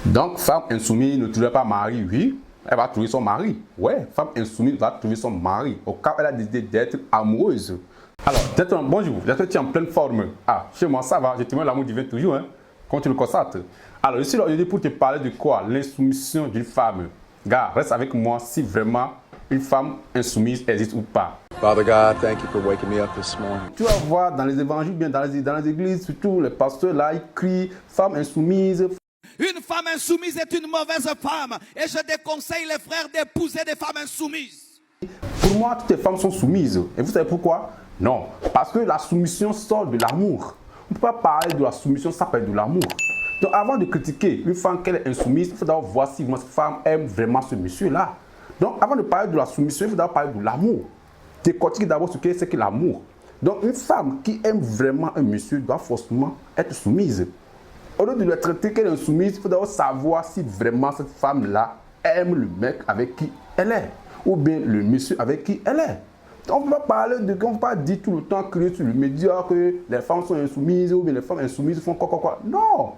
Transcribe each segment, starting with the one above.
Donc, femme insoumise ne trouve pas mari, oui. Elle va trouver son mari. Ouais, femme insoumise va trouver son mari. Au cas où elle a décidé d'être amoureuse. Alors, bonjour, j'espère que tu es en pleine forme. Ah, chez moi, ça va, je te mets l'amour divin toujours, hein, quand tu le constates. Alors, je suis là aujourd'hui pour te parler de quoi? L'insoumission d'une femme. Gars, reste avec moi si vraiment une femme insoumise existe ou pas. Father God, thank you for waking me up this morning. Tu vas voir dans les évangiles, bien dans les églises, surtout les pasteurs là, ils crient femme insoumise. Une femme insoumise est une mauvaise femme. Et je déconseille les frères d'épouser des femmes insoumises. Pour moi, toutes les femmes sont soumises. Et vous savez pourquoi? Non. Parce que la soumission sort de l'amour. On ne peut pas parler de la soumission sans parler de l'amour. Donc avant de critiquer une femme qu'elle est insoumise, il faut d'abord voir si cette femme aime vraiment ce monsieur-là. Donc avant de parler de la soumission, il faut d'abord parler de l'amour. Décortiquer d'abord ce que c'est que l'amour. Donc une femme qui aime vraiment un monsieur doit forcément être soumise. Au lieu de le traiter qu'elle est insoumise, il faut d'abord savoir si vraiment cette femme-là aime le mec avec qui elle est. Ou bien le monsieur avec qui elle est. On ne peut pas parler de, on ne peut pas dire tout le temps, crier sur le média que les femmes sont insoumises ou bien les femmes insoumises font quoi. Non!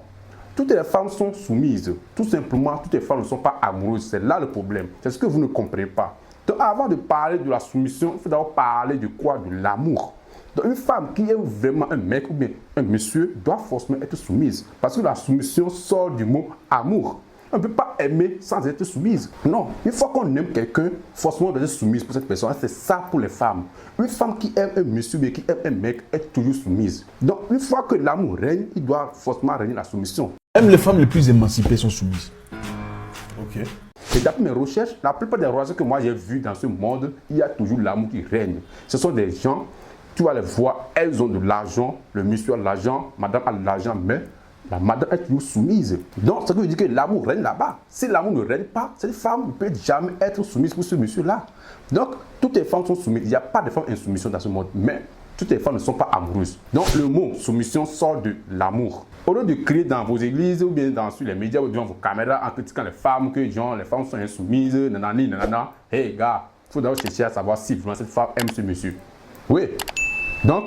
Toutes les femmes sont soumises. Tout simplement, toutes les femmes ne sont pas amoureuses. C'est là le problème. C'est ce que vous ne comprenez pas. Donc avant de parler de la soumission, il faut d'abord parler de quoi? De l'amour. Donc une femme qui aime vraiment un mec ou bien un monsieur doit forcément être soumise. Parce que la soumission sort du mot amour. On ne peut pas aimer sans être soumise. Non, une fois qu'on aime quelqu'un, forcément on doit être soumise pour cette personne. C'est ça pour les femmes. Une femme qui aime un monsieur mais qui aime un mec est toujours soumise. Donc une fois que l'amour règne, il doit forcément régner la soumission. Même les femmes les plus émancipées sont soumises. Ok. Et d'après mes recherches, la plupart des relations que moi j'ai vues dans ce monde, il y a toujours l'amour qui règne. Ce sont des gens, tu vas les voir, elles ont de l'argent, le monsieur a de l'argent, madame a de l'argent, mais la madame est toujours soumise. Donc, ça veut dire que l'amour règne là-bas. Si l'amour ne règne pas, cette femme ne peut jamais être soumise pour ce monsieur-là. Donc, toutes les femmes sont soumises. Il n'y a pas de femmes insoumission dans ce monde, mais toutes les femmes ne sont pas amoureuses. Donc, le mot soumission sort de l'amour. Au lieu de crier dans vos églises ou bien sur les médias ou devant vos caméras en critiquant les femmes, que genre, les femmes sont insoumises, nanani, nanana, hey gars, il faut d'abord chercher à savoir si vraiment cette femme aime ce monsieur. Oui. Donc,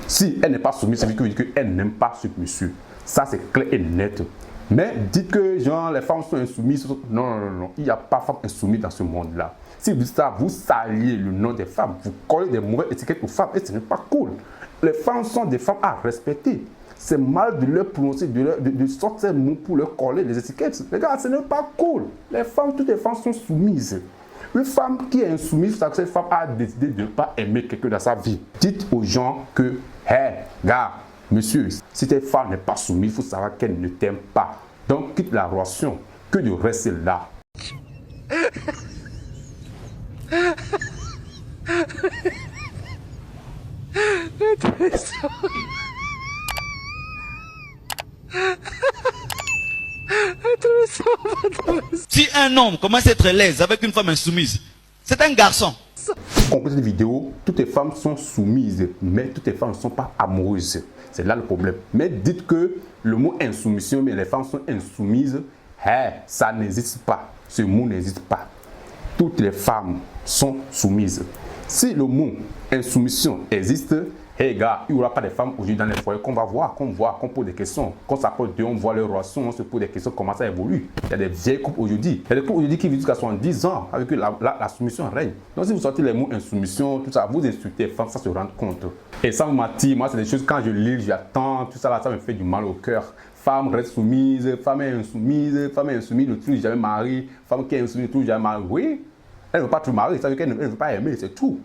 si elle n'est pas soumise, ça veut dire qu'elle n'aime pas ce monsieur. Ça, c'est clair et net. Mais dites que genre, les femmes sont insoumises. Non. Il n'y a pas de femmes insoumises dans ce monde-là. Si vous dites ça, vous saliez le nom des femmes. Vous collez des mauvaises étiquettes aux femmes et ce n'est pas cool. Les femmes sont des femmes à respecter. C'est mal de leur prononcer, de sortir mots pour leur coller les étiquettes. Les gars, ce n'est pas cool. Toutes les femmes sont soumises. Une femme qui est insoumise, c'est que cette femme a décidé de ne pas aimer quelqu'un dans sa vie. Dites aux gens que, hey, gars, monsieur, si cette femme n'est pas soumise, il faut savoir qu'elle ne t'aime pas. Donc, quitte la relation que de rester là. Si un homme commence à être à l'aise avec une femme insoumise, c'est un garçon. Pour conclure cette vidéo, toutes les femmes sont soumises, mais toutes les femmes ne sont pas amoureuses. C'est là le problème. Mais dites que le mot insoumission, mais les femmes sont insoumises, ça n'existe pas. Ce mot n'existe pas. Toutes les femmes sont soumises. Si le mot insoumission existe, hey gars, il n'y aura pas de femmes aujourd'hui dans les foyers qu'on va voir, qu'on pose des questions. Quand ça pose on voit leurs relations, on se pose des questions, comment ça évolue. Il y a des vieilles couples aujourd'hui. Il y a des couples aujourd'hui qui vivent jusqu'à 70 ans avec la soumission règne. Donc si vous sortez les mots insoumission, tout ça, vous insultez les femmes, ça se rend compte. Et ça me m'attire, moi c'est des choses, quand je lis, j'attends, tout ça là, ça me fait du mal au cœur. Femme reste soumise, femme est insoumise, ne trouve jamais mari, femme qui est insoumise ne trouve jamais mari. Oui, elle ne veut pas trouver mari, ça veut dire qu'elle ne veut pas aimer, c'est tout.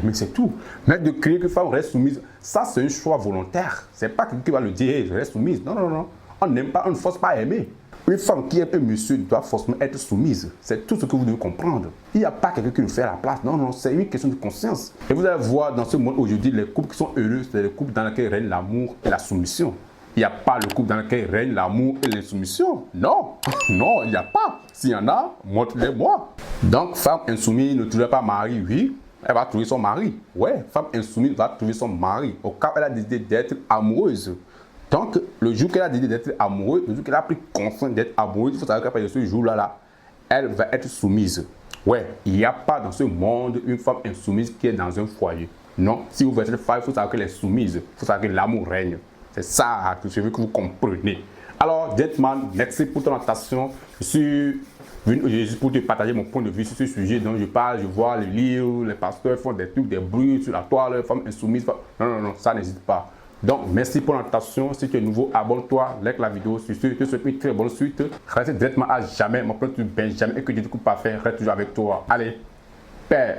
Mais c'est tout. Mais de crier que femme reste soumise, ça c'est un choix volontaire. C'est pas quelqu'un qui va le dire, hey, je reste soumise. Non. On n'aime pas, on ne force pas à aimer. Une femme qui aime un monsieur doit forcément être soumise. C'est tout ce que vous devez comprendre. Il n'y a pas quelqu'un qui le fait à la place. Non, c'est une question de conscience. Et vous allez voir dans ce monde aujourd'hui, les couples qui sont heureux, c'est les couples dans lesquels règne l'amour et la soumission. Il n'y a pas le couple dans lequel règne l'amour et l'insoumission. Non, il n'y a pas. S'il y en a, montrez-les-moi. Donc, femme insoumise ne trouve pas mari, oui. Elle va trouver son mari. Ouais, femme insoumise va trouver son mari. Au cas où elle a décidé d'être amoureuse. Donc, le jour qu'elle a décidé d'être amoureuse, le jour qu'elle a pris conscience d'être amoureuse, il faut savoir qu'à partir de ce jour-là, elle va être soumise. Ouais, il n'y a pas dans ce monde une femme insoumise qui est dans un foyer. Non, si vous voulez cette femme, il faut savoir qu'elle est soumise. Il faut savoir que l'amour règne. C'est ça que je veux que vous compreniez. Alors, gentleman, merci pour ton attention. Je suis venu juste pour te partager mon point de vue sur ce sujet. Donc, je parle, je vois les livres, les pasteurs font des trucs, des bruits sur la toile, les femmes insoumises. Non, ça n'hésite pas. Donc, merci pour l'attention. Si tu es nouveau, abonne-toi, like la vidéo. Sur ce, je te souhaite une très bonne suite. Reste directement à jamais. Mon plan de Benjamin et que Dieu ne coupe pas faire. Reste toujours avec toi. Allez, Père.